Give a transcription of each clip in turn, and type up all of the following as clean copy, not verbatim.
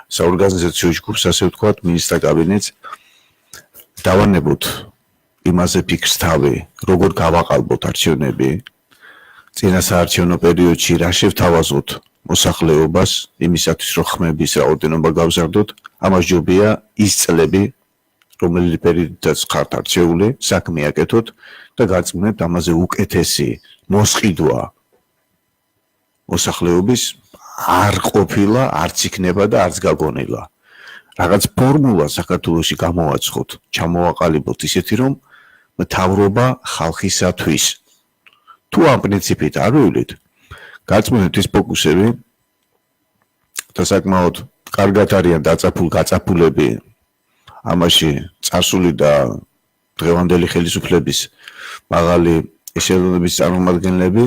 საორგანიზაციო ჯგუფს, ასე ვთქვათ, მინისტრთა კაბინეტს დავანებოთ იმაზე ფიქრს თავი, როგორ გავაყალბოთ არჩევნები, წინა საარჩევნო პერიოდში რა შევთავაზოთ მოსახლეობას, იმისათვის რომ ხმების რაოდენობა გავზარდოთ, ამას ჯობია ის წლები, რომელი პერიოდიდან ხართ არჩეული, საქმე აკეთოთ და გაწმუნებთ ამაზე უკეთესი მოსყიდვა მოსახლეობის არ ყოფილა, არც იქნება და არც გაგონილა. Რაღაც ფორმულა საქართველოში გამოვაცხოთ, ჩამოვაყალიბოთ ისეთი, რომ მთავრობა ხალხისათვის. თუ ამ პრინციპით არ ვივლით, გაწმუნებთ ის ფოკუსები და საკმაოდ კარგად არიან გაწაფულები ამაში წარსული და დღევანდელი ხელისუფლების მაღალი ეშელონების წარმომადგენლები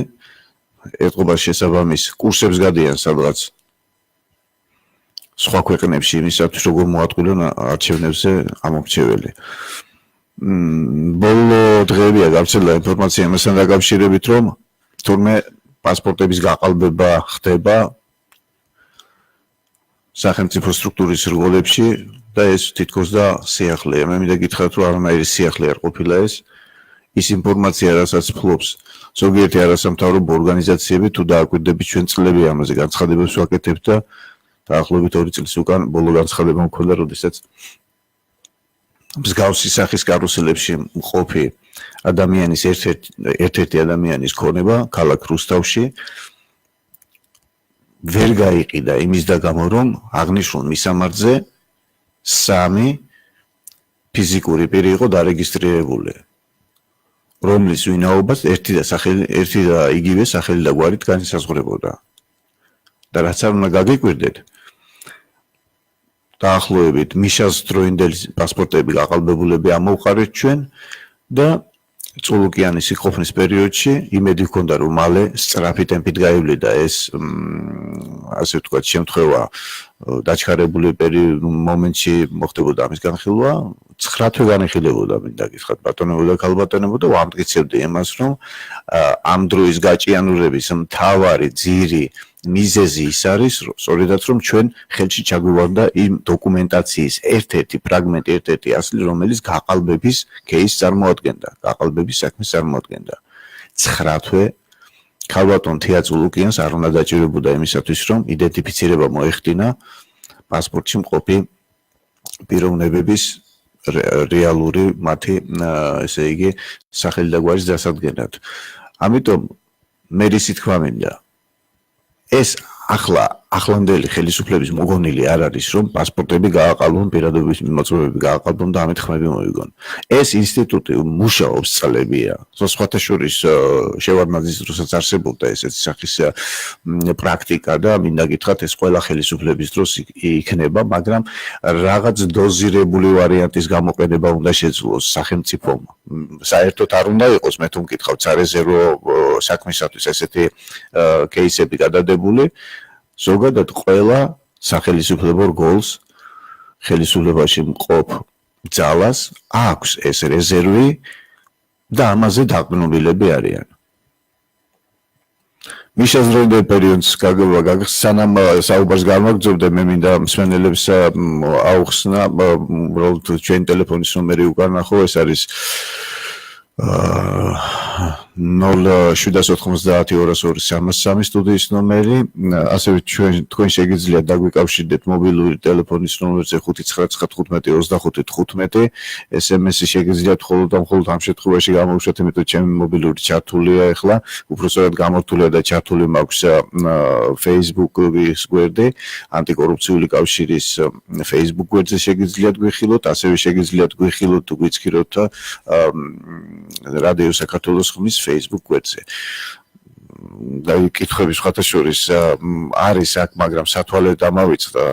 ეთყობას შესაბამის კურსებს გადიან სადღაც სხვა ქვეყნებში იმისათვის როგორ მოატყულიონ არჩევნებზე ამორჩეველი. ბოლო დღეებია გავრცელდა ინფორმაცია იმასთან დაკავშირებით, რომ თურმე პასპორტების გაყალბება ხდება სახელმწიფო სტრუქტურის რგოლებში და ეს თითქოს და სიახლეა. მე მინდა გითხრათ, რომ არანაირი სიახლე არ ყოფილა ეს ინფორმაცია, რასაც ფლობს ზოგიერთი არასამთავრობო ორგანიზაციები, თუ დააკვირდებით ჩვენ წლები ამაზე განცხადებებს ვაკეთებთ და დაახლოებით 2 წლის უკან ბოლო განცხადება მქონდა, როდესაც მსგავსი სახის კარუსელებში მყოფი ადამიანის ერთ-ერთი ადამიანის ქონება ქალაქ რუსთავში ვერ გაიყიდა იმის და გამო, რომ აღნიშნულ მისამართზე 3 ფიზიკური პირი იყო დარეგისტრირებული, რომლის ვინაობას ერთი და იგივე სახელი და გვარით განისაზღვრებოდა. და რაც არ უნდა გაგიკვირდეთ, დაახლოებით მიშას დროინდელი პასპორტები გაყალბებულები ამოვყარეთ ჩვენ და წულუკიანის სიყოფნის პერიოდში იმედი ჰქონდა, რომ მალე სწრაფი ტემპით გაივლიდა ეს ასე ვთქვათ შემთხვევა დაჩქარებული მომენტში მოხდებოდა ამის განხილვა 9 თვე განიხილებოდა, მინდა გითხრათ ბატონებო და ქალბატონებო და ვამტკიცებდი იმას, რომ ამ დროის გაჭიანურების მთავარი ძირი მიზეზი ის არის, სწორედაც რომ ჩვენ ხელში ჩაგვივარდა იმ დოკუმენტაციის ერთ-ერთი ფრაგმენტი, ერთ-ერთი ასლი, რომელიც გაყალბების кейსს წარმოადგენდა, გაყალბების საქმეს წარმოადგენდა. 9 თვე ქალბატონ თია წულუკიანს არ უნდა დაჭირებოდა იმისათვის, რომ იდენტიფიცირება მოეხდინა პასპორტში მყოფი პიროვნებების რეალური მათი, ესე იგი, სახელი და გვარის დასადგენად. ამიტომ მე რისი თქვა მინდა ეს ახლანდელი ხელისუფლების მოგონილი არ არის, რომ პასპორტები გააყალბონ, პირადობის მოწვევები გააყალბონ და ამით ხმები მოიგონ. ეს ინსტიტუტი მუშაობს წლებია. სხვათა შორის შევარდნაძის დროსაც არსებობდა ესეთი სახის პრაქტიკა და მინდა გითხრათ, ეს ყველა ხელისუფლების დროს იქნება, მაგრამ რაღაც დოზირებული ვარიანტის გამოყენება უნდა შეძლოს სახელმწიფომ. საერთოდ არ უნდა იყოს, მე თუ მკითხავთ, სარეზერვო საქმისათვის ესეთი кейსები გადადებული. ზოგადად ყველა სახელისუფლებო რგოლს ხელისუფლებაში მყოფ ძალას აქვს ეს რეზერვი და ამაზე დაყრდნობილები არიან. მიშას დროინდელ პერიოდს სანამ საუბარს გამაგრძობდე, მე მინდა მსმენელებს აუხსნა, უბრალოდ ჩვენი ტელეფონის ნომერი უკან ნახო, ეს არის 0790-223 სტუდიის ნომერი, ასევე თქვენ შეგიძლიათ დაგვიკავშირდეთ მობილური ტელეფონის ნომერზე 599152515, SMS-ი შეგიძლიათ მხოლოდ ამ შემთხვევაში გამოვუშვათ, იმიტომ ჩემი მობილური ჩართულია ახლა, უпростоრად გამორთულია და ჩართული მაქვს Facebook-ის გვერდი, ანტიკორუფციული კავშირის Facebook გვერდზე შეგიძლიათ გვიხილოთ, ასევე შეგიძლიათ გვიხილოთ თუ გვიცქიროთ რადიო საქართველოს ხმის Facebook გვერდზე. და კითხვები სხვათა შორის არის აქ, მაგრამ სათვალე დამავიწყდა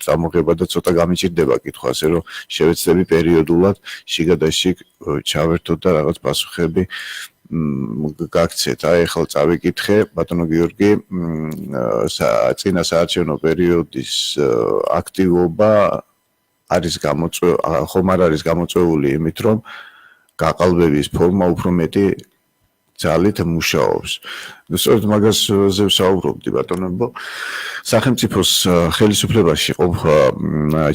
წამოღება და ცოტა გამიჭირდება კითხვა, ასე რომ შევეცდები პერიოდულად შიგადაშიგ ჩავერთოთ და რაღაც პასუხები გაგცეთ. აი ახლა წავიკითხე, ბატონო გიორგი, წინა საარჩევნო პერიოდის აქტივობა ხომ არ არის გამოწვეული იმით, რომ გაყალბების ფორმა უფრო მეტი ძალით მუშაობს. სწორედ მაგაზე ვსაუბრობდი ბატონებო. სახელმწიფოს ხელისუფლებაში ყოფ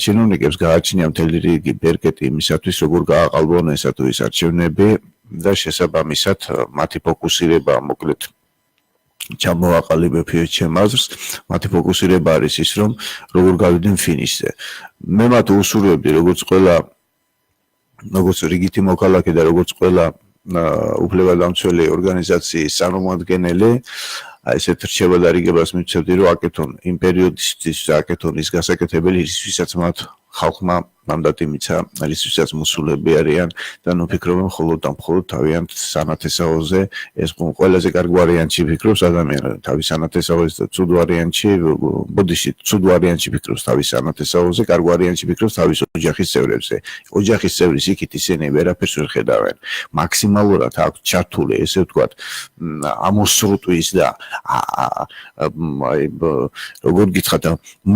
ჩინოვნიკებს გააჩნია მთელი რიგი ბერკეტი იმისათვის, როგორ გააყალბონ ესა თუ ის არჩევნები და შესაბამისად მათი ფოკუსირება მოკლედ ჩამოაყალიბებ ჩემ აზრს, მათი ფოკუსირება არის ის, რომ როგორ გავიდნენ ფინიშზე. მე მათ უსურვებდი, როგორც რიგითი მოქალაქე და როგორც ყველა უფლებადამცველი ორგანიზაციის წარმომადგენელი, ესეთ რჩევა და რიგებას მივცემდი, რომ აკეთონ იმ პერიოდისთვის აკეთონ ის გასაკეთებელი, რისთვისაც მათ ხალხმა მანდატი მიცა, რისთვისაც მოსულები არიან და ვფიქრობ, მხოლოდ და მხოლოდ თავიანთ სანათესაოზე, ეს ყველაზე კარგ ვარიანტში ფიქრობს ადამიანი, თავის სანათესაოზე და ცუდ ვარიანტში, ბოდიში ცუდ ვარიანტში ფიქრობს თავის სანათესაოზე, კარგ ვარიანტში ფიქრობს თავის ოჯახის წევრებზე. ოჯახის წევრის იქით ისინი ვერაფერს ვერ ხედავენ. მაქსიმალურად აქვს ჩართული, ესე ვთქვათ, ამოსრუტვის და როგორ გითხრათ,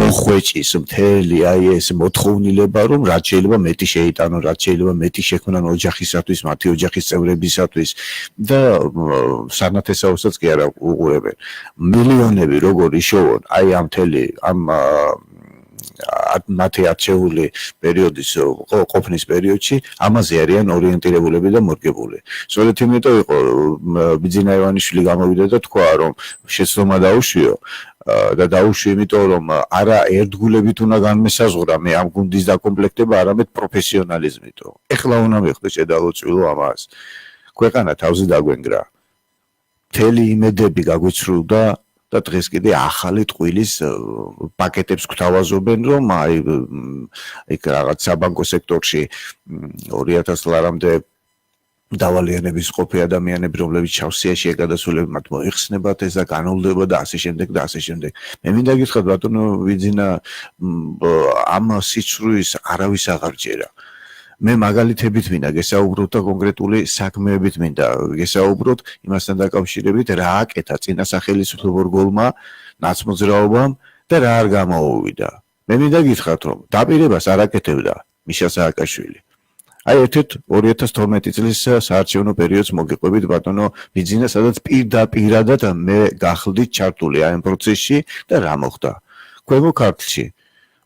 მოხვეჭის მთელი ეს მოთხოვნილება, რომ რაც შეიძლება მეტი შეიტანონ, რაც შეიძლება მეტი შექმნან ოჯახისათვის, მათი ოჯახის წევრებისათვის და სანათესაოსაც კი არა უყურებენ. მილიონები როგორ იშოვონ აი ამ მთელი ამ მათი არჩეული პერიოდის ყოფნის პერიოდში ამაზე არიან ორიენტირებულები და მორგებული. სწორედ იმიტომ იყო ბიძინა ივანიშვილი გამოვიდა და თქვა, რომ შეცდომა დაუშვიო და დაუშვი იმიტომ, რომ არა ერთგულებით უნდა განმესაზღვრა მე ამ გუნდის დაკომპლექტება, არამედ პროფესიონალიზმით. ეხლა უნდა მიხდე შედალოწილო ამას. ქვეყანა თავზე დაგვენგრა. მთელი იმედები გაგვიცრუდა და დღეს კიდე ახალი ტყუილის პაკეტებს გვთავაზობენ, რომ აი იქ რაღაც საბანკო სექტორში 2000 ლარამდე დავალიანების ყოფი ადამიანები, რომლებიც ჩავსიაში გადასულები მათ მოიხსნებათ ეს და განულდება და ასე შემდეგ და ასე შემდეგ. მე მინდა გითხრათ ბატონო ვიძინა ამ სიცრუის არავის აღარ ჯერა. მე მაგალითებით მინდა გესაუბროთ და კონკრეტული საქმეებით მინდა გესაუბროთ იმასთან დაკავშირებით რა აკეთა წინა სახელმწიფო რგოლმა ნაცმოძრაობამ და რა არ გამოუვიდა. მე მინდა გითხრათ რომ დაპირებას არ აკეთებდა მიშა სააკაშვილი. აი ერთ 2012 წლის საარჩევნო პერიოდს მოგიყვებით ბატონო ბიძინა, სადაც პირდაპირადად მე გახლდით ჩართული აი ამ პროცესში და რა მოხდა. ქვემო ქართლში,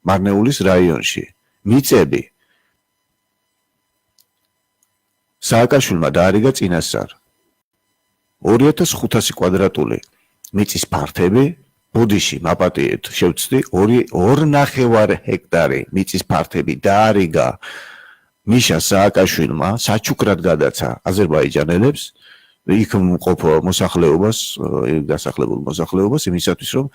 მარნეულის რაიონში, მიწები სააკაშვილმა დაარიგა წინასწარ 2500 კვადრატული მიწის ფართები, ბოდიში მაპატიეთ შევწდი 2.5 ჰექტარი მიწის ფართები დაარიგა მიშა სააკაშვილმა, საჩუქრად გადაცა აზერბაიჯანელებს იქ მყოფ მოსახლეობას, დასახლებულ მოსახლეობას იმისათვის, რომ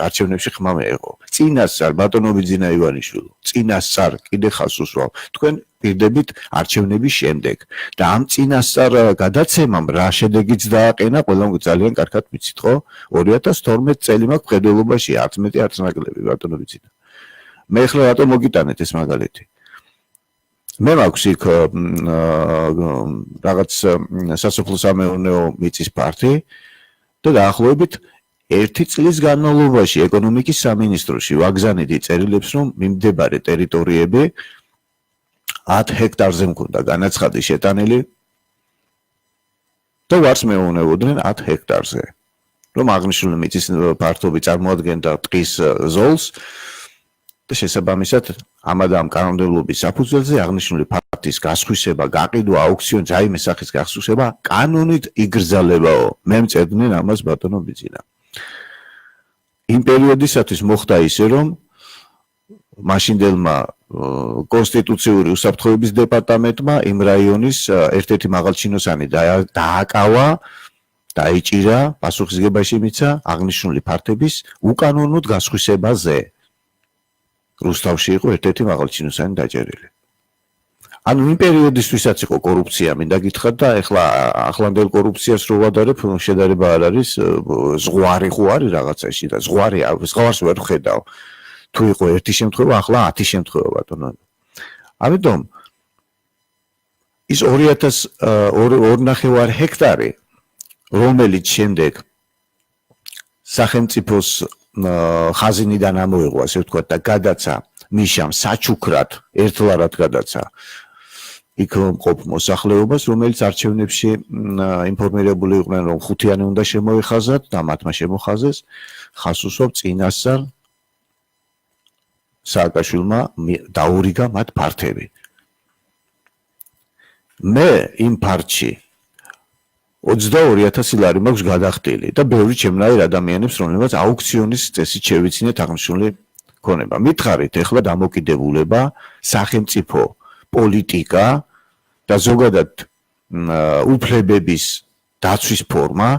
არჩევნებში ხმა მეეღო. წინასწარ ბატონო ბიძინა ივანიშვილო, წინასწარ კიდე ხალხს უსვამ. თქვენ პირდებით არჩევნების შემდეგ და ამ წინასწარ გადაცემამ რა შედეგიც დააყენა, ყველამ ძალიან კარგად ვიცით, ხო? 2012 წელი მაქვს მხედველობაში, არც მეტი არც ნაკლები ბატონო ბიძინა. მე ახლა რატომ მოგიტანეთ ეს მაგალითი? მე მაქვს იქ რაღაც სასოფლო-სამეურნეო მიწის ფართი და დაახლოებით 1 წლის განმავლობაში ეკონომიკის სამინისტროში ვაგზავნიდი წერილებს, რომ მიმდებარე ტერიტორიები 10 ჰექტარზე მქონდა განაცხადი შეტანილი და ვარს მეუნებოდნენ 10 ჰექტარზე. რომ აღნიშნული მიწის ფართობი წარმოადგენდა ტყის ზოლს და შესაბამისად ამ კანონმდებლობის საფუძველზე აღნიშნული ფაქტის გასხვისება, გაყიდვა, აუქციონი, რაიმე სახის გასხვისება კანონით იგრძალებაო. მე მწერდნენ ამას ბატონო ბიძინა. იმ პერიოდისათვის მოხდა ისე, რომ მაშინდელმა კონსტიტუციური უსაფრთხოების დეპარტამენტმა იმ რაიონის ერთ-ერთი მაღალჩინოსანი დააკავა, დაიჭირა, პასუხისგებაში მიცა აღნიშნული ფართების უკანონოდ გასხვისებაზე. რუსთავში იყო ერთ-ერთი მაღალჩინოსანი დაჭერილი. ანუ იმ პერიოდისთვისაც იყო კორუფცია, მინდა გითხრათ და ეხლა ახლანდელ კორუფციას რო ვადარებ, შედარება არ არის, ზღვარი ხო არის რაღაცაში და ზღვარს ვერ ხედავ. თუ იყო ერთი შემთხვევა, ახლა 10 შემთხვევა ბატონო. ამიტომ ის 2.5 ჰექტარი, რომელიც შემდეგ სახელმწიფოს ხაზინიდან ამოიღო, ასე ვთქვათ და გადაცა მიშამ საჩუქრად ერთლარად გადაცა იქ მყოფ მოსახლეობას, რომელიც არჩევნებში ინფორმირებული იყვნენ, რომ ხუთიანი უნდა შემოეხაზათ და მათმა შემოხაზეს, ხას უსვამ წინასწარ სააკაშვილმა დაურიგა მათ ფართები. მე იმ ფართში 22,000 ლარი მაქვს გადახდილი და ბევრი ჩემნაირ ადამიანებს, რომლებიც აუქციონის წესით შევიცინეთ აღნიშნული ქონება. მითხარით ეხლა დამოკიდებულება, სახელმწიფო პოლიტიკა და ზოგადად უფლებების დაცვის ფორმა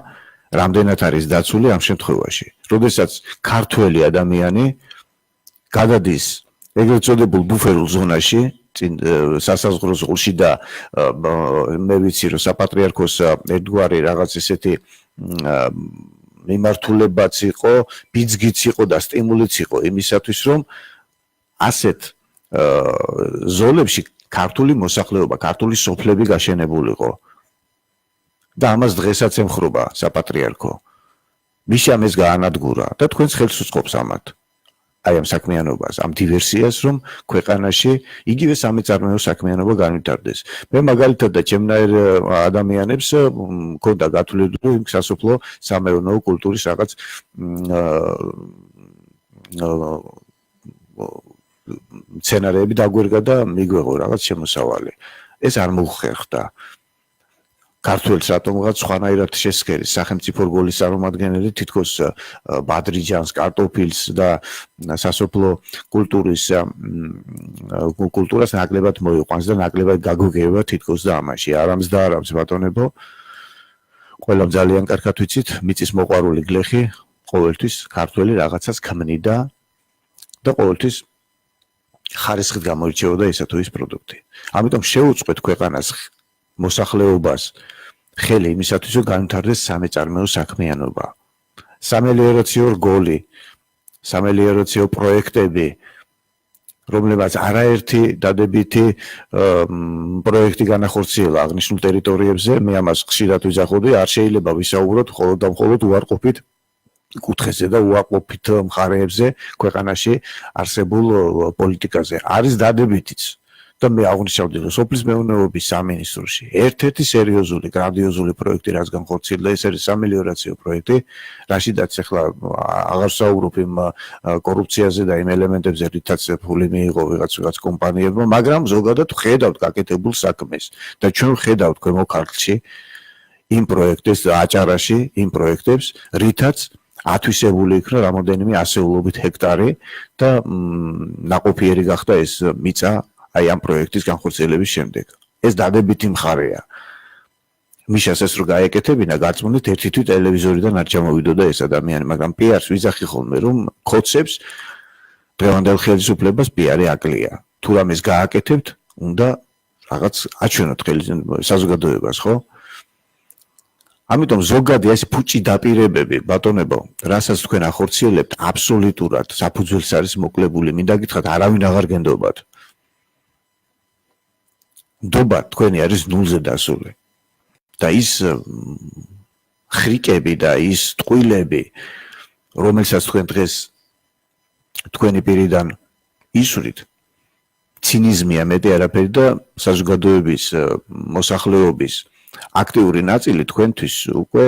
რამდენად არის დაცული ამ შემთხვევაში. როდესაც ქართველი ადამიანი გადადის ეგრეთ წოდებულ ბუფერულ ზონაში, სასაზღვრო ზოლში და მე ვიცი რომ საპატრიარქოს ერთგვარი რაღაც ესეთი მიმართულებაც იყო, ბიძგიც იყო და სტიმულიც იყო იმისათვის, რომ ასეთ ზოლებში ქართული მოსახლეობა, ქართული სოფლები გაშენებულიყო. და ამას დღესაც ემხრობა საპატრიარქო. მიშამ ეს გაანადგურა და თქვენს ხელს უწყობს ამათ. აი ამ საქმიანობას, ამ დივერსიას, რომ ქვეყანაში იგივე სამეწარმეო საქმიანობა განვითარდეს. მე მაგალითად და ჩემნაირ ადამიანებს მქონდა გათვლილი, რომ სასოფლო სამეურნეო კულტურის რაღაც სცენარები დაგვერგა და მიგვეღო რაღაც შემოსავალი. ეს არ მოხერხდა. ქართველს რატომღაც სხვანაირად შესქერის სახელმწიფო რგოლის წარმომადგენელი თითქოს ბადრიჯანს, კარტოფილს და სასოფლო კულტურას ნაკლებად მოიყვანს და ნაკლებად გაგოგება თითქოს და ამაში. არამს და არამს ბატონებო, ყველამ ძალიან კარგად ვიცით, მიწის მოყვარული გლეხი ყოველთვის ქართველი რაღაცას ქმნიდა და ყოველთვის ხარისხით გამოირჩეოდა ისა თუ ის პროდუქტი. ამიტომ შეუწყვეთ ქვეყანას მოსახლეობას ხელი იმისათვის, რომ განვითარდეს სამეწარმეო საქმიანობა. სამელიორაციო რგოლი, სამელიორაციო პროექტები, რომლებაც არაერთი დადებითი პროექტი განახორციელა აღნიშნულ ტერიტორიებზე, მე ამას ხშირად ვიზახობდი, არ შეიძლება ვისაუბროთ მხოლოდ და მხოლოდ უარყოფით კუთხეზე და უარყოფით მხარეებზე ქვეყანაში არსებულ პოლიტიკაზე. არის დადებითიც. და მე აღნიშნავდი, რომ სოფლის მეურნეობის სამინისტროში ერთ-ერთი სერიოზული, გრანდიოზული პროექტი, რაც განხორციელდა, ეს არის სამელიორაციო პროექტი, რაშიდაც ახლა აღარ საუბრობ იმ კორუფციაზე და იმ ელემენტებზე, რითაც ფული მიიღო ვიღაც კომპანიებმა, მაგრამ ზოგადად ხედავთ გაკეთებულ საქმეს და ჩვენ ხედავთ ქვემო ქართლში იმ პროექტებს და აჭარაში იმ პროექტებს, რითაც ათვისებული იქნა რამოდენიმე ასეულობით ჰექტარი და ნაყოფიერი გახდა ეს მიწა აი ამ პროექტის განხორციელების შემდეგ. ეს დადებითი მხარეა. მიშას ეს რო გაეკეთებინა, გაწმუნდით ერთი თვით ტელევიზორიდან არ ჩამოვიდოდა ეს ადამიანი, მაგრამ პიარს ვიზახი ხოლმე, რომ ხოცებს დღევანდელ ხელისუფლებას პიარი აკლია. თუ რამეს გააკეთებთ, უნდა რაღაც აჩვენოთ საზოგადოებას, ხო? ამიტომ ზოგადი ეს ფუჭი დაპირებები, ბატონებო, რასაც თქვენ ახორციელებთ, აბსოლუტურად საფუძველს არის მოკლებული. მინდა გითხრათ, არავინ აღარ გენდობათ. ნდობა თქვენი არის ნულზე დასული. და ის ხრიკები და ის ტყუილები, რომელსაც თქვენ დღეს თქვენი პირიდან ისვრით, ცინიზმია მეტი არაფერი და საზოგადოების მოსახლეობის აქტიური ნაწილი თქვენთვის უკვე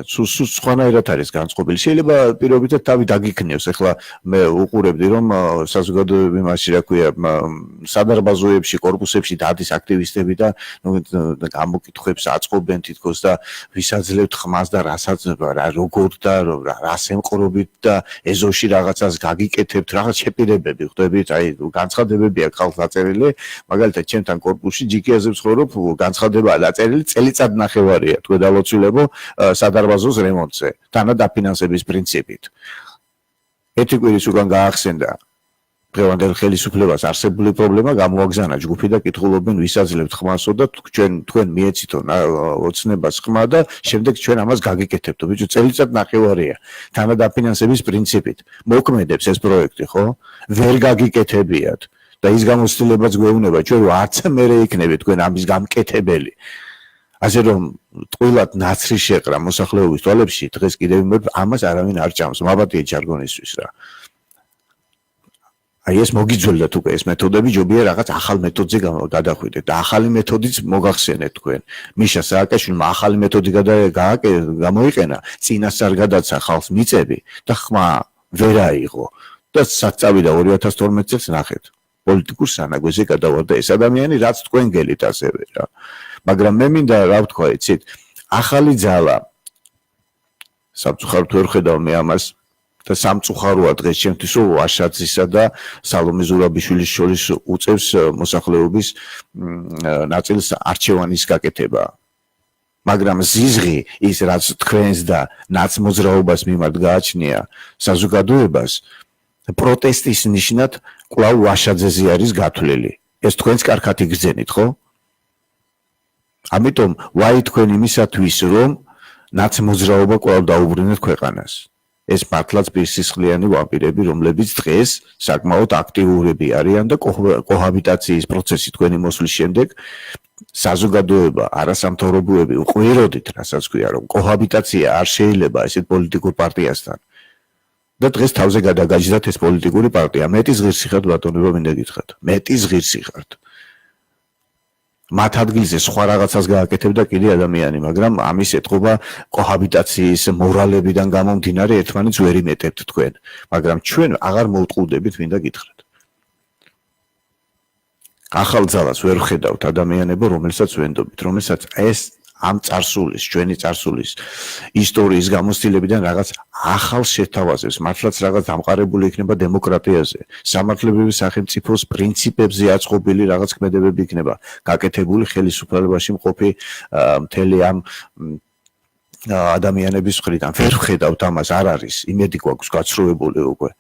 სხვანაირად არის განწყობილი. შეიძლება პირობითად თავი დაგიქნიოს. ახლა მე უყურებდი, რომ საზოგადოებები მასში, რა ქვია, სადარბაზოებში, კორპუსებში დადის აქტივისტები და გამოკითხვებს აწყობენ თითქოს და ვისაძლევთ ხმას და რასაც როგორ და რას ემყრობით და ეზოში რაღაცას გაგიკეთებთ, რაღაც შეპირებები ხვდებით, აი განცხადებები აქვს ხალხს დაწერილი, მაგალითად ჩემთან კორპუსში ჯიქიაზე ვცხოვრობ, განცხადებაა დაწერილი წელიწად ნახევარია თქვენ დავოცვილებო სადარბაზოს რემონტზე, თანადაფინანსების პრინციპით. ერთი კვირის უკან გაახსენდა დღევანდელ ხელისუფლებას არსებული პრობლემა გამოაგზავნა ჯგუფი და კითხულობენ ვისაძლევთ ხმასო და თქვენ მიეცითო ოცნებას ხმა და შემდეგ ჩვენ ამას გაგიკეთებთო. ბიჭო, წელიწად ნახევარია თანადაფინანსების პრინციპით. მოქმედებს ეს პროექტი, ხო? ვერ გაგიკეთებიათ და ის გამოცდილებაც გვეუბნება ჩვენ რომ არც მერე იქნებით თქვენ ამის გამკეთებელი. ასე რომ ტყუილად ნაცრი შეყრა მოსახლეობის თვალებში დღეს კიდევ ამას არავინ არ ჭამს, მაბატია ჯარგონისთვის რა. აი ეს მოგიძველდათ უკვე ეს მეთოდები, ჯობია რაღაც ახალ მეთოდზე გადახვიდეთ და ახალი მეთოდიც მოგახსენეთ თქვენ. მიშა სააკაშვილმა ახალი მეთოდი გამოიყენა, წინასწარ გადაცა ხალხს მიწები და ხმა ვერ აიღო და საწავიდა 2012 წელს ნახეთ. პოლიტიკურ სანაგვეზე გადავარდა ეს ადამიანი, რაც თქვენ გელით ასევე რა. მაგრამ მე მინდა რა ვთქვა, იცით, ახალი ძალა სამწუხაროდ ვერ ხედავ მე ამას და სამწუხაროა დღეს ჩემთვის რომ ვაშაძისა და სალომე ზურაბიშვილის შორის უწევს მოსახლეობის ნაწილს არჩევანის გაკეთება. მაგრამ ზიზღი ის რაც თქვენს და ნაცმოძრაობას მიმართ გააჩნია საზოგადოებას პროტესტის ნიშნად კვლავ ვაშაძეზე არის გათვლილი. ეს თქვენს კარგად იგრძენით, ხო? ამიტომ ვაი თქვენ იმისათვის რომ ნაცმოძრაობა კვლავ დაუბრუნეთ ქვეყანას. ეს მართლაც პირსისხლიანი ვამპირები, რომლებიც დღეს საკმაოდ აქტიურები არიან და კოჰაბიტაციის პროცესი თქვენი მოსვლის შემდეგ საზოგადოება, არასამთავრობოები უყვიროდით, რასაც ქვია, რომ კოჰაბიტაცია არ შეიძლება ესეთ პოლიტიკურ პარტიასთან. და დღეს თავზე გადაგაჯდათ ეს პოლიტიკური პარტია. მეტის ღირსი ხართ ბატონებო, მინდა გითხრათ. მეტის ღირსი ხართ. მათ ადგილზე სხვა რაღაცას გააკეთებდა კიდე ადამიანი, მაგრამ ამის ეთყობა კოჰაბიტაციის მორალებიდან გამომდინარე ერთმანეთს ვერ იმეტებთ თქვენ, მაგრამ ჩვენ აღარ მოვტყუდებით, მინდა გითხრათ. ახალ ძალას ვერ ხედავთ ადამიანებო, რომელსაც ვენდობით, რომელსაც ეს ამ წარსულის, ჩვენი წარსულის ისტორიის გამოცდილებიდან რაღაც ახალ შეთავაზებს, მართლაც რაღაც დამყარებული იქნება დემოკრატიაზე, სამართლებრივი სახელმწიფოს პრინციპებზე აწყობილი რაღაც ქმედებები იქნება გაკეთებული ხელისუფლებაში მყოფი მთელი ამ ადამიანების მხრიდან. ვერ ხედავთ ამას, არ არის, იმედი გვაქვს გაცრუებული უკვე.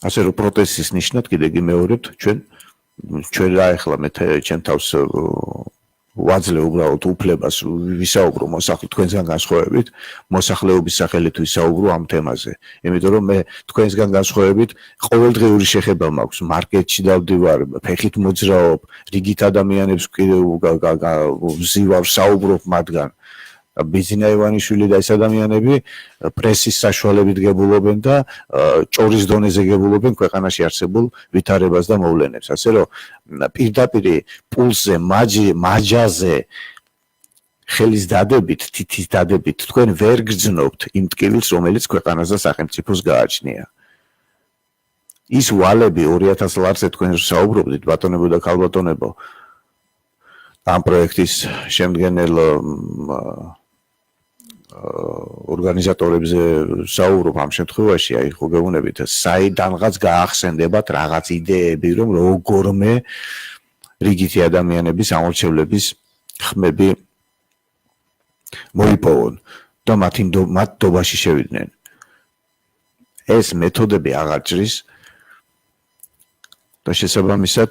ასე რომ პროტესტის ნიშნად კიდე გიმეორებთ, ჩვენ რა ახლა მე ჩემ თავს ვაძლევ უბრალოდ უფლებას ვისაუბრო თქვენსგან განსხვავებით, მოსახლეობის სახელით ვისაუბრო ამ თემაზე. იმიტომ რომ მე თქვენსგან განსხვავებით ყოველდღიური შეხება მაქვს, მარკეტში დავდივარ, ფეხით მოძრაობ, რიგით ადამიანებს ვზივარ, საუბრობ მათგან. ბიზინა ივანიშვილი და ეს ადამიანები პრესის საშუალებით გებულობენ და ჭორის დონეზე გებულობენ ქვეყანაში არსებულ ვითარებას და მოვლენებს. ასე რომ პირდაპირ პულსზე, მაჯაზე ხელის დადებით, თითის დადებით თქვენ ვერ გრძნობთ იმ ტკივილს, რომელიც ქვეყანას და სახელმწიფოს გააჩნია. ის ვალები 2000 ლარზე თქვენ საუბრობდით, ბატონებო და ქალბატონებო, ამ პროექტის შემდგენელ ორგანიზატორებზე საუბრობ ამ შემთხვევაში, აი ხო გეუბნებით, საიდანღაც გაახსენდებათ რაღაც იდეები, რომ როგორმე რიგითი ადამიანების ამორჩევლების ხმები მოიპოვონ და მათ დობაში შევიდნენ. ეს მეთოდები აღარ ჭრის და შესაბამისად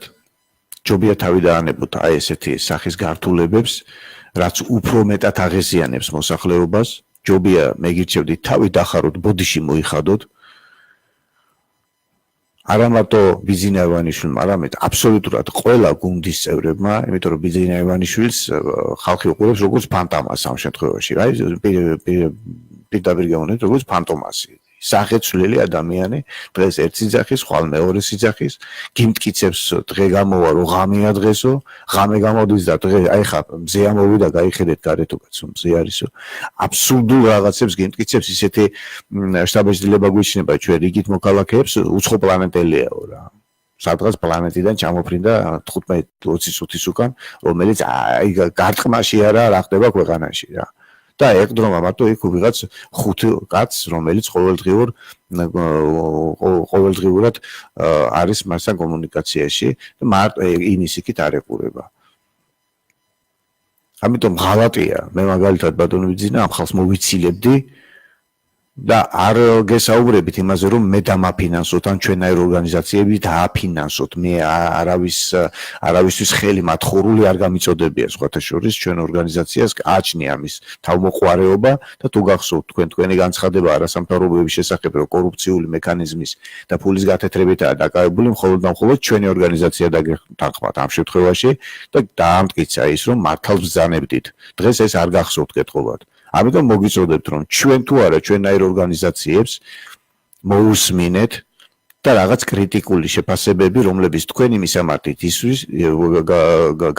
ჯობია თავი დაანებოთ აი ესეთი სახის გართულებებს, რაც უფრო მეტად აღეზიანებს მოსახლეობას, ჯობია მეგირჩევდით თავი დახაროთ, ბოდიში მოიხადოთ. არა მარტო ბიზინა ივანიშვილმა, არამედ აბსოლუტურად ყველა გუნდის წევრებმა, იმიტომ რომ ბიზინა ივანიშვილს ხალხი უყურებს როგორც ფანტომას ამ შემთხვევაში, რა, პირდაპირ გეუბნებით, როგორც ფანტომასი. სახეცვლილი ადამიანი, დღეს ერთ სიძახის, ხვალ მეორე სიძახის, გიმტკიცებს დღე გამოვა, რომ ღამეა დღესო, ღამე გამოდის და დღე, აი ხა მზე ამოვიდა, გაიხედეთ გარეთ უკაცო, მზე არისო. აბსურდულ რაღაცებს გიმტკიცებს, ისეთი შთაბეჭდილება გვიჩნდება ჩვენ რიგით მოქალაქეებს, უცხო პლანეტელიაო რა. სადღაც პლანეტიდან ჩამოფრინდა 15-20 წუთის უკან, რომელიც აი გარტყმაში არა რა ხდება ქვეყანაში რა. და ეკდრომა მარტო იქ ვიღაც 5 კაცს, რომელიც ყოველდღიურად არის მასთან კომუნიკაციაში და მარტო იმის იქით არ ეყურება. ამიტომ ღალატია, მე მაგალითად ბატონო ბიძინა ამ ხალხს მოვიცილებდი და არ გესაუბრებით იმაზე, რომ მე დამაფინანსოთ ან ჩვენაირ ორგანიზაციები დააფინანსოთ. მე არავისთვის ხელი მათხოვრული არ გამიწოდებია, სხვათა შორის ჩვენ ორგანიზაციას გააჩნია ამის თავმოყვარეობა და თუ გახსოვთ თქვენი განცხადება არასამთავრობოების შესახებ, რომ კორუფციული მექანიზმის და ფულის გათეთრებითაა დაკავებული, მხოლოდ და მხოლოდ ჩვენი ორგანიზაცია დაგეხმაროთ ამ შემთხვევაში და დაამტკიცა ის, რომ მართალ ბრძანებდით. დღეს ეს არ გახსოვთ კეთხოვად. ამიტომ მოგიწოდებთ, რომ ჩვენ თუ არა ჩვენაირ ორგანიზაციებს მოусმინეთ და რაღაც კრიტიკული შეფასებები, რომლებიც თქვენი მისამართით ისვის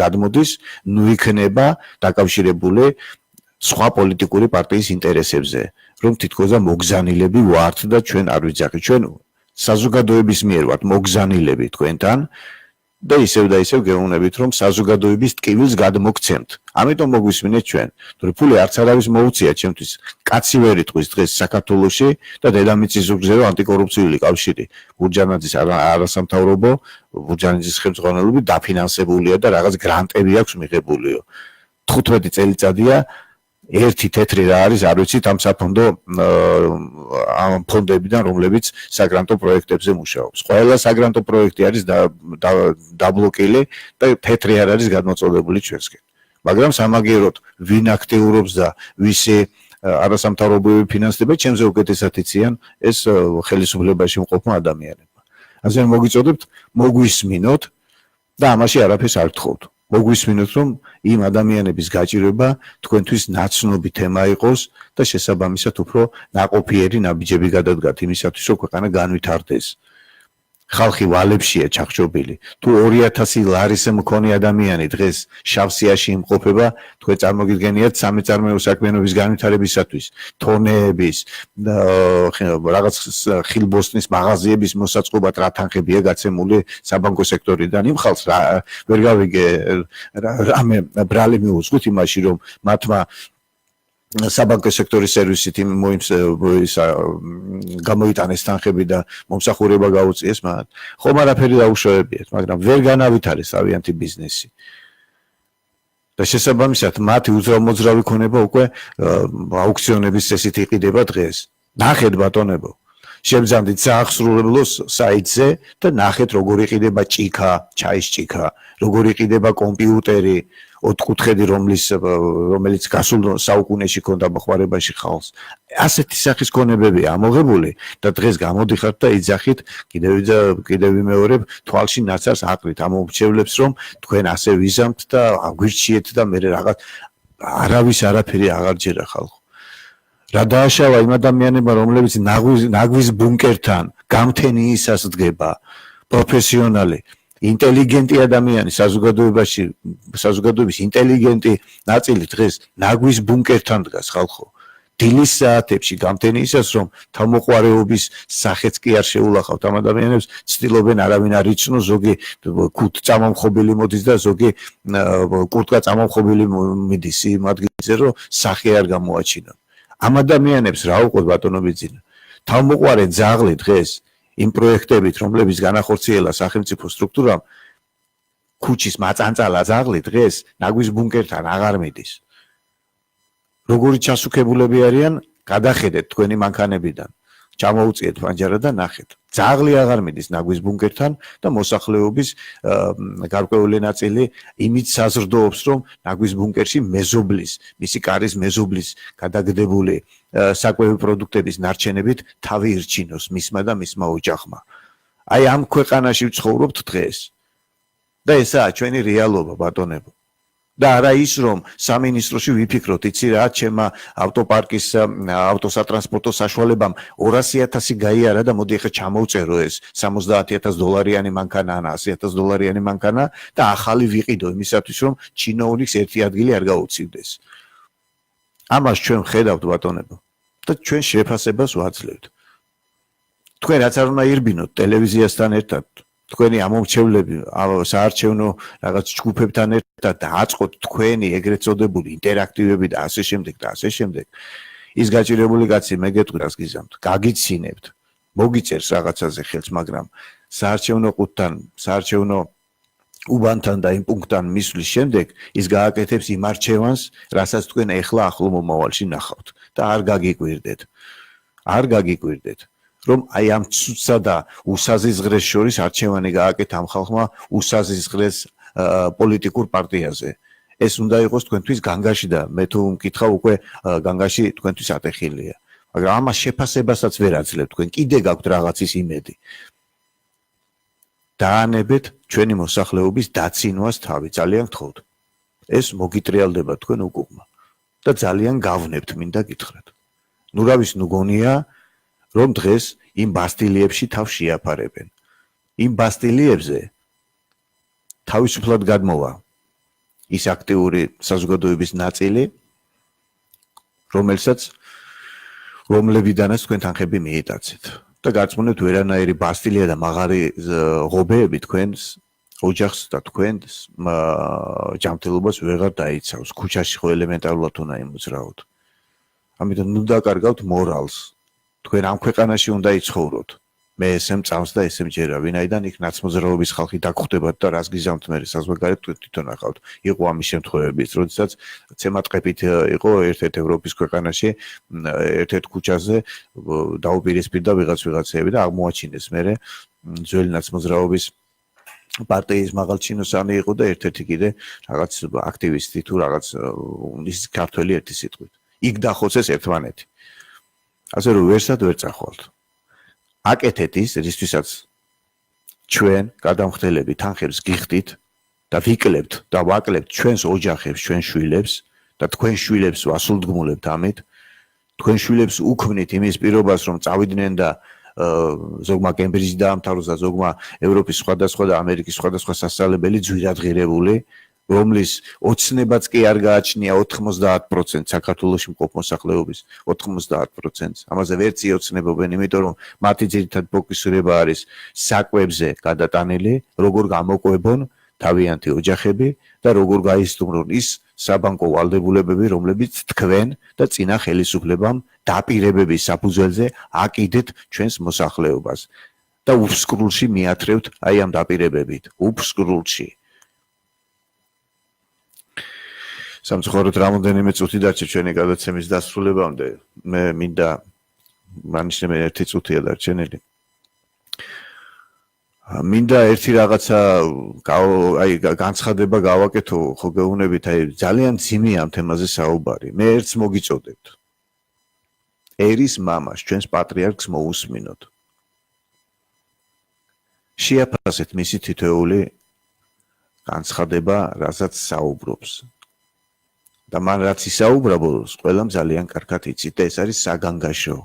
გადმოდის, ნუ იქნება დაკავშირებული სხვა პოლიტიკური პარტიის ინტერესებზე, რომ თითქოს და მოგზანილები ვართ და ჩვენ არ ვიძახით, ჩვენ საზოგადოების მიერ ვართ მოგზანილები თქვენთან და ისევ გეუბნებით, რომ საზოგადოების ტკივილს გადმოგცემთ. ამიტომ მოგვისმინეთ ჩვენ, თუ ფული არც არავის მოუწია ჩემთვის. კაცი ვერ იტყვის დღეს საქართველოში და დედამიწის ზურგზე ანტიკორუფციული კავშირი. გურჯანაძის არასამთავრობო, გურჯანაძის ხელმძღვანელობით დაფინანსებულია და რაღაც გრანტები აქვს მიღებულიო. 15 წელიწადია ერთი თეთრი რა არის, არ ვიცით ამ საფონდო ამ ფონდებიდან, რომლებიც საგრანტო პროექტებზე მუშაობს. ყველა საგრანტო პროექტი არის დაბლოკილი და თეთრი არ არის გადმოწოდებული ჩვენსკენ. მაგრამ სამაგიეროდ ვინ აქტიურობს და ვისი არასამთავრობოები ფინანსდება, ჩემზე უკეთესად იციან ეს ხელისუფლებაში მყოფმა ადამიანებმა. ასე მოგიწოდებთ, მოგვისმინოთ და ამაში არაფერს არ გთხოვთ. მოგვისმინოთ, რომ იმ ადამიანების გაჭირვება თქვენთვის ნაცნობი თემა იყოს და შესაბამისად უფრო ნაყოფიერი ნაბიჯები გადადგათ იმისათვის, რომ ქვეყანა განვითარდეს. ხალხი ვალებშია ჩახშობილი. თუ 2000 ლარის მქონე ადამიანი დღეს შავსიაში იმყოფება, თქვენ წარმოგიდგენიათ სამეწარმეო საქმიანობის განვითარებისათვის, თონეების, რაღაც ხილბოსტნის მაღაზიების მოსაწყობად რა თანხებია გაცემული საბანკო სექტორიდან. იმ ხალხს ვერ გავიგე რამე ბრალი მიუძღვით იმაში, რომ მათმა საბანკო სექტორის სერვისით გამოიტანეს თანხები და მომსახურება გაუწიეს მათ. ხომ არაფერი დაუშავებიათ, მაგრამ ვერ განავითარეს ავიანტი ბიზნესი. და შესაბამისად მათი უძრავ-მოძრავი ქონება უკვე აუქციონების წესით იყიდება დღეს. ნახეთ ბატონებო, შევძანდით საახსრულებლოს საიტზე და ნახეთ როგორ იყიდება ჭიქა, ჩაის ჭიქა, როგორ იყიდება კომპიუტერი, ოთხკუთხედი, რომელიც გასულ საუკუნეში ქონდა მოხმარებაში ხალხს. ასეთი სახის ქონებებია ამოღებული და დღეს გამოდიხართ და იძახით, კიდევ ვიმეორებ, თვალში ნაცარს აყრით ამ მომრჩევლებს, რომ თქვენ ასე ვიზამთ და აგვირჩიეთ და მე რაღაც არავის არაფერი აღარ ჯერა ხალხო. რა დააშავა იმ ადამიანებმა, რომლებიც ნაგვის ბუნკერთან გამთენიისას დგება, პროფესიონალი, ინტელიგენტი ადამიანი საზოგადოების ინტელიგენტი ნაწილი დღეს ნაგვის ბუნკერთან დგას ხალხო. დილის საათებში გამთენიისას, რომ თავმოყვარეობის სახეც კი არ შეულახავთ ამ ადამიანებს, ცდილობენ არავინ არ იცნო, ზოგი ქუთ წამამხობილი მოდის და ზოგი კურტკა წამამხობილი მიდის იმ ადგილზე, რომ სახე არ გამოაჩინონ. ამ ადამიანებს რა უყოთ ბატონობიძინა? თავმოყვარე ძაღლი დღეს იმ პროექტებით, რომლებიც განახორციელა სახელმწიფო სტრუქტურამ, ქუჩის მაწანწალა ძაღლი დღეს ნაგვის ბუნკერთან აღარ მიდის. როგორი ჩასუქებულები არიან, გადახედეთ თქვენი მანქანებიდან. ჩამოუწიეთ პანჯარა და ნახეთ. ძაღლი აღარ მიდის ნაგვის ბუნკერთან და მოსახლეობის გარკვეული ნაწილი იმით საზრდოობს, რომ ნაგვის ბუნკერში მეზობლის, მისი კარის მეზობლის გადაგდებული საკვები პროდუქტების ნარჩენებით თავი ირჩინოს მისმა და მისმა ოჯახმა. აი ამ ქვეყანაში ვცხოვრობთ დღეს. და ესაა ჩვენი რეალობა, ბატონებო. და არა ის, რომ სამინისტროში ვიფიქროთ, იცი რა, ჩემმა ავტოპარკის ავტოსატრანსპორტო საშუალებამ 200,000 გაიარა და მოდი ახლა ჩამოვწერო ეს $70,000 მანქანა ან $100,000 მანქანა და ახალი ვიყიდო იმისათვის, რომ ჩინოვნიკს ერთი ადგილი არ გაუწივდეს. ამას ჩვენ ხედავთ ბატონებო და ჩვენ შეფასებას ვაძლევთ. თქვენ რაც არ უნდა ირბინოთ ტელევიზიასთან ერთად, თქვენი ამომრჩევლები საარჩევნო რაღაც ჯგუფებთან ერთად და აწყოთ თქვენი ეგრეთ წოდებული ინტერაქტივები და ასე შემდეგ და ასე შემდეგ. ის გაჭირებული კაცი მე გეტყვით გიზამთ, გაგიცინებთ, მოგიწერს რაღაცაზე ხელს, მაგრამ საარჩევნო ყუთთან, საარჩევნო უბანთან და იმ პუნქტთან მისვლის შემდეგ ის გააკეთებს იმ არჩევანს, რასაც თქვენ ეხლა ახლო მომავალში ნახავთ და არ გაგიკვირდეთ. რომ აი ამ ცუცსა და უსაზიზღრეს შორის არჩევანი გააკეთა ამ ხალხმა უსაზიზღრეს პოლიტიკურ პარტიაზე. ეს უნდა იყოს თქვენთვის განგაში და მე თუ მკითხავ უკვე განგაში თქვენთვის ატეხილია. მაგრამ ამას შეფასებასაც ვერ აძლევთ თქვენ, კიდე გაქვთ რაღაცის იმედი. დაანებეთ ჩვენი მოსახლეობის დაცინვას თავი, ძალიან გთხოვთ. ეს მოგიტრიალდება თქვენ უკუღმა და ძალიან გავნებთ მინდა გითხრათ. ნუ რა ვის ნუ გონია რომ დღეს იმ ბასტილიებში თავს შეაფარებენ. იმ ბასტილიებზე თავისუფლად გადმოვა ის აქტიური საზოგადოების ნაწილი, რომლებიდანაც თქვენ თანხები მიიტაცეთ. და გაწმუნებთ ვერანაირი ბასტილია და მაღარი ღობეები თქვენს ოჯახს და თქვენს ჯანმრთელობას ვეღარ დაიცავს. ქუჩაში ხო ელემენტარულად უნდა იმოძრაოთ. ამიტომ ნუ დაკარგავთ მორალს. თქვენ ამ ქვეყანაში უნდა იცხოვროთ. მე ესე მწავს და ესე მჯერა, ვინაიდან იქ ნაცმოძრაობის ხალხი დაგხვდებათ და რას გიზამთ მე საზღვარგარეთ თვითონ ახავთ. იყო ამის შემთხვევებიც, როდესაც ცემატყებით იყო ერთ-ერთ ევროპის ქვეყანაში, ერთ-ერთ ქუჩაზე დაუპირისპირდა ვიღაცები და აღმოაჩინეს მე ძველი ნაცმოძრაობის პარტიის მაღალჩინოსანი იყო და ერთ-ერთი კიდე რაღაც აქტივისტი თუ რაღაც ის ქართველი ერთი სიტყვით. იქ დახოცეს ერთმანეთი. ასე რომ ვერსად ვერ წახვალთ. აკეთეთ ის, რისთვისაც ჩვენ გადამხდელები თანხებს გიხდით და ვიკლებთ და ვაკლებთ ჩვენს ოჯახებს, ჩვენ შვილებს და თქვენ შვილებს ვასულდგმულებთ ამით. თქვენ შვილებს უქმნით იმის პირობას, რომ წავიდნენ და ზოგმა კემბრიჯი დაამთავროს და ზოგმა ევროპის სხვადასხვა და ამერიკის სხვადასხვა სასწავლებელი ძვირადღირებული, რომლის ოცნებაც კი არ გააჩნია 90% საქართველოში მყოფ მოსახლეობის 90%. ამაზე ვერც იოცნებობენ, იმიტომ რომ მათი ძირითადი ფოკუსირება არის საკვებზე გადატანილი, როგორ გამოყვებონ თავიანთი ოჯახები და როგორ გაიზრუნონ ის საბანკო ვალდებულებები, რომლებიც თქვენ და წინა ხელისუფლებამ დაპირებების საფუძველზე აკიდეთ ჩვენს მოსახლეობას და უსკრულში მიათრევთ აი ამ დაპირებებით, უსკრულში. სამწუხაროდ რამოდენიმე წუთი დარჩა ჩვენი გადაცემის დასრულებამდე. მე მინდა მანიშნებენ ერთი წუთია დარჩენილი. მინდა ერთი რაღაცა აი განცხადება გავაკეთო, ხო გეუბნებით, აი ძალიან ძიმია ამ თემაზე საუბარი. მე ერთს მოგიწოდებთ. ერის მამას, ჩვენს პატრიარქს მოусმინოთ. შეაფასეთ მისი თითოეული განცხადება, რასაც საუბრობს. და მან რაც ისაუბრა ბოლოს, ყველამ ძალიან კარგად იცით და ეს არის საგანგაშო.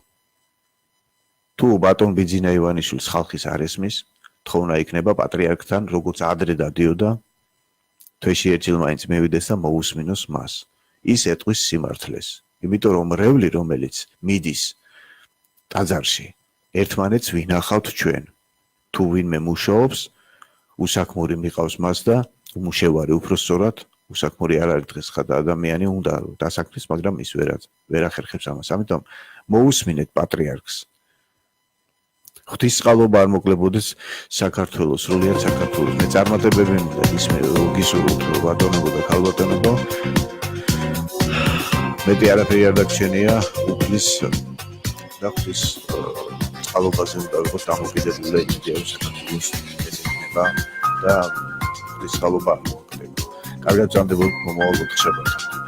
თუ ბატონ ბიძინა ივანიშვილის ხალხის არ ესმის, თხოვნა იქნება პატრიარქთან, როგორც ადრე დადიოდა, თვეში ერთჯერ მაინც მივიდეს და მოусმინოს მას. ის ეტყვის სიმართლეს. იმიტომ რომ რევლი, რომელიც მიდის ტაძარში, ერთმანეთს ვინახავთ ჩვენ. თუ ვინმე მუშაობს, უსაქმური მიყავს მას და უმუშევარი უფრო სწორად უსაქმური არ არის დღეს ხადა ადამიანი უნდა დასაქმდეს, მაგრამ ის ვერ ახერხებს ამას. ამიტომ მოусმინეთ პატრიარქს. ღვთისწყალობა არ მოკლებოდეს საქართველოს, სრულიად საქართველოს. მე წარმატებები მინდა ისმე გისურვებთ ბატონებო და ქალბატონებო. მეტი არაფერი არ დაგჩენია, უფლის და ღვთის წყალობაზე უნდა ვიყოს დამოკიდებული ინდივიდის საქართველოს ეცემა და ღვთისწყალობა. კარგად წამდებოდ მომავალ ოთხშაბათს.